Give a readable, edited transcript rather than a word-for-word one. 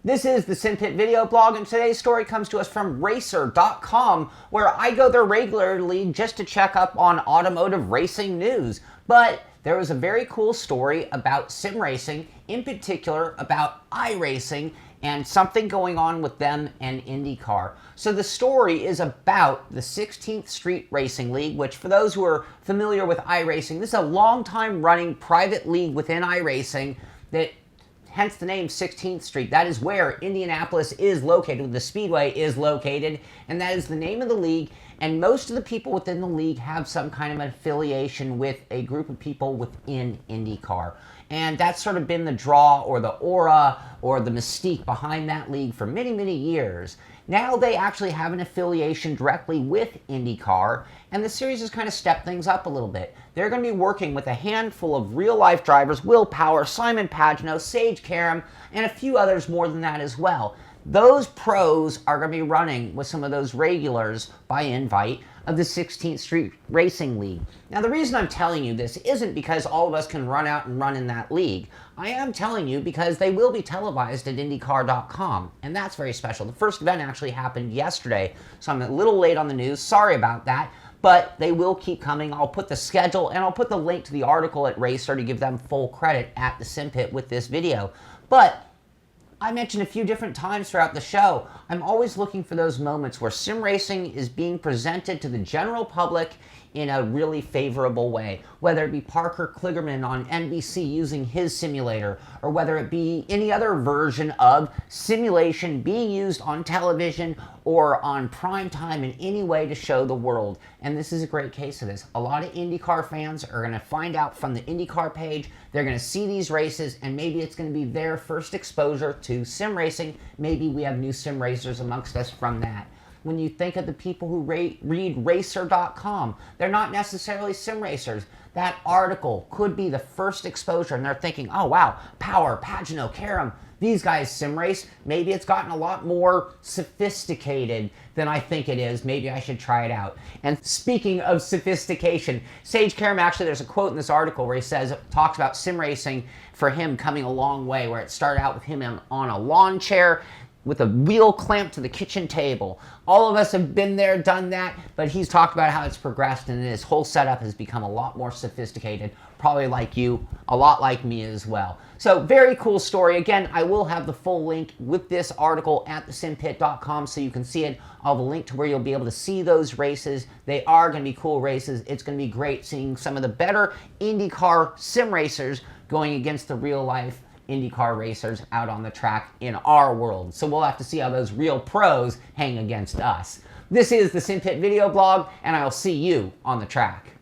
This is the Simpit video blog, and today's story comes to us from Racer.com, where I go there regularly just to check up on automotive racing news. But there was a very cool story about sim racing, in particular about iRacing, and something going on with them and Indycar. So the story is about the 16th Street Racing League, which for those who are familiar with iRacing, this is a long time running private league within iRacing that hence the name 16th Street. That is where Indianapolis is located, the Speedway is located, and that is the name of the league. And most of the people within the league have some kind of affiliation with a group of people within IndyCar. And that's sort of been the draw or the aura or the mystique behind that league for many, many years. Now they actually have an affiliation directly with IndyCar, and the series has kind of stepped things up a little bit. They're going to be working with a handful of real-life drivers, Will Power, Simon Pagenaud, Sage Karam, and a few others more than that as well. Those pros are going to be running with some of those regulars by invite of the 16th Street Racing League. Now, the reason I'm telling you this isn't because all of us can run out and run in that league. I am telling you because they will be televised at IndyCar.com, and that's very special. The first event actually happened yesterday, so I'm a little late on the news. Sorry about that, but they will keep coming. I'll put the schedule, and I'll put the link to the article at Racer to give them full credit at the Simpit with this video. But I mentioned a few different times throughout the show, I'm always looking for those moments where sim racing is being presented to the general public in a really favorable way. Whether it be Parker Kligerman on NBC using his simulator, or whether it be any other version of simulation being used on television or on prime time in any way to show the world. And this is a great case of this. A lot of IndyCar fans are going to find out from the IndyCar page, they're going to see these races, and maybe it's going to be their first exposure to sim racing. Maybe we have new sim racers amongst us from that. When you think of the people who read Racer.com, they're not necessarily sim racers. That article could be the first exposure, and they're thinking, oh wow, Power, Pagenaud, Karam, these guys sim race. Maybe it's gotten a lot more sophisticated than I think it is. Maybe I should try it out. And speaking of sophistication, Sage Karam, actually there's a quote in this article where he talks about sim racing for him coming a long way, where it started out with him on a lawn chair with a wheel clamped to the kitchen table. All of us have been there, done that, but he's talked about how it's progressed, and his whole setup has become a lot more sophisticated, probably like you, a lot like me as well. So very cool story. Again, I will have the full link with this article at thesimpit.com so you can see it. I'll have a link to where you'll be able to see those races. They are going to be cool races. It's going to be great seeing some of the better IndyCar sim racers going against the real life IndyCar racers out on the track in our world. So we'll have to see how those real pros hang against us. This is the Simpit video blog, and I'll see you on the track.